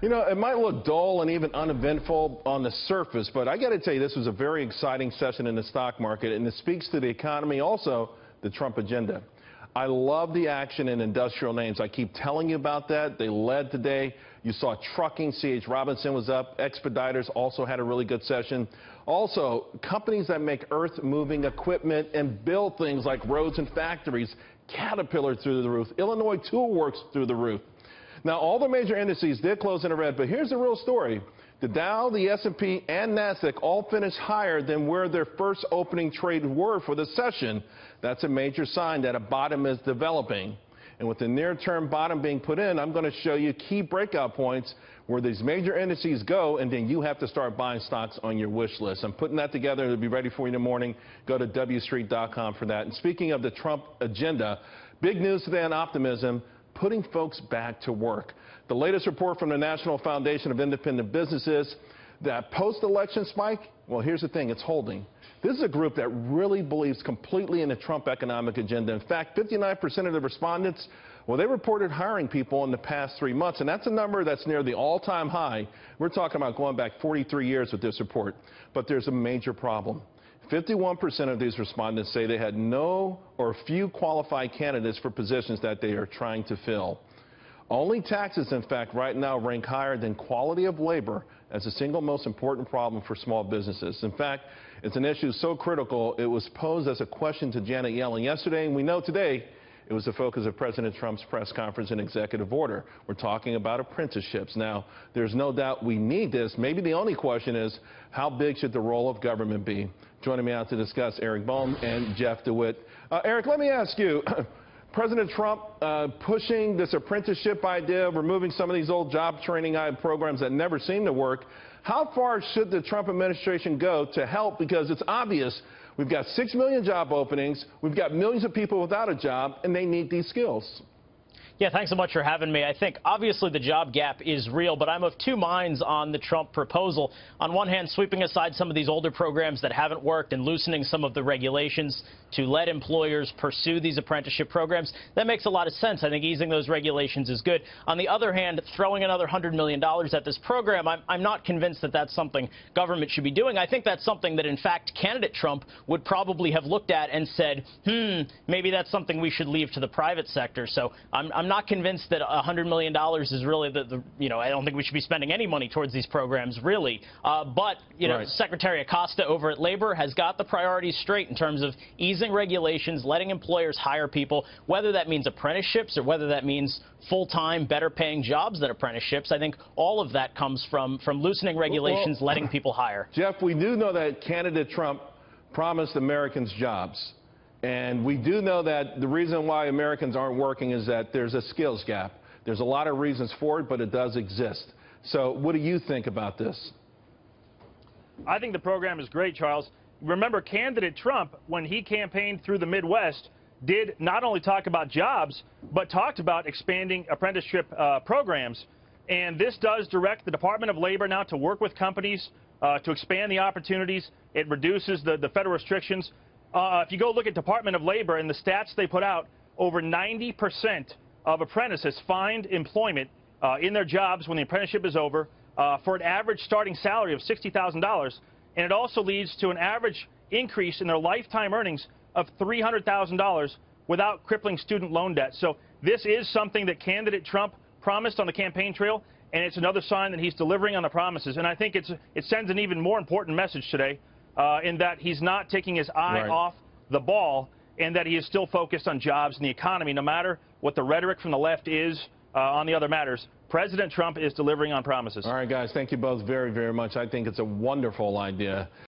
You know, it might look dull and even uneventful on the surface, but I got to tell you, this was a very exciting session in the stock market, and it speaks to the economy, also the Trump agenda. I love the action in industrial names. I keep telling you about that. They led today. You saw trucking, C.H. Robinson was up. Expeditors also had a really good session. Also, companies that make earth-moving equipment and build things like roads and factories, Caterpillar through the roof, Illinois Tool Works through the roof. Now, all the major indices did close in the red, but here's the real story. The Dow, the S&P, and NASDAQ all finished higher than where their first opening trade were for the session. That's a major sign that a bottom is developing. And with the near-term bottom being put in, I'm going to show you key breakout points where these major indices go, and then you have to start buying stocks on your wish list. I'm putting that together to be ready for you in the morning. Go to wstreet.com for that. And speaking of the Trump agenda, big news today on optimism, putting folks back to work. The latest report from the National Foundation of Independent Businesses, that post-election spike, well, here's the thing, it's holding. This is a group that really believes completely in the Trump economic agenda. In fact, 59% of the respondents, well, they reported hiring people in the past 3 months, and that's a number that's near the all-time high. We're talking about going back 43 years with this report. But there's a major problem. 51% of these respondents say they had no or few qualified candidates for positions that they are trying to fill. Only taxes, in fact, right now rank higher than quality of labor as the single most important problem for small businesses. In fact, it's an issue so critical, it was posed as a question to Janet Yellen yesterday, and we know today it was the focus of President Trump's press conference and executive order. We're talking about apprenticeships. Now, there's no doubt we need this. Maybe the only question is, how big should the role of government be? Joining me out to discuss, Eric Boehm and Jeff DeWit. Eric, let me ask you, President Trump pushing this apprenticeship idea, removing some of these old job training programs that never seem to work. How far should the Trump administration go to help? Because it's obvious we've got 6 million job openings, we've got millions of people without a job, and they need these skills. Yeah, thanks so much for having me. I think obviously the job gap is real, but I'm of two minds on the Trump proposal. On one hand, sweeping aside some of these older programs that haven't worked and loosening some of the regulations to let employers pursue these apprenticeship programs, that makes a lot of sense. I think easing those regulations is good. On the other hand, throwing another $100 million at this program, I'm not convinced that that's something government should be doing. I think that's something that, in fact, candidate Trump would probably have looked at and said, maybe that's something we should leave to the private sector. So I'm not convinced that $100 million is really I don't think we should be spending any money towards these programs, really. But, right. Secretary Acosta over at Labor has got the priorities straight in terms of easing regulations, letting employers hire people, whether that means apprenticeships or whether that means full-time, better-paying jobs than apprenticeships. I think all of that comes from loosening regulations, letting people hire. Jeff, we do know that candidate Trump promised Americans jobs. And we do know that the reason why Americans aren't working is that there's a skills gap. There's a lot of reasons for it, but it does exist. So what do you think about this? I think the program is great, Charles. Remember, candidate Trump, when he campaigned through the Midwest, did not only talk about jobs, but talked about expanding apprenticeship programs. And this does direct the Department of Labor now to work with companies to expand the opportunities. It reduces the federal restrictions. If you go look at Department of Labor and the stats they put out, over 90% of apprentices find employment in their jobs when the apprenticeship is over for an average starting salary of $60,000. And it also leads to an average increase in their lifetime earnings of $300,000 without crippling student loan debt. So this is something that candidate Trump promised on the campaign trail, and it's another sign that he's delivering on the promises. And I think it sends an even more important message today. In that he's not taking his eye off the ball, and that he is still focused on jobs and the economy, no matter what the rhetoric from the left is on the other matters. President Trump is delivering on promises. All right, guys, thank you both very, very much. I think it's a wonderful idea.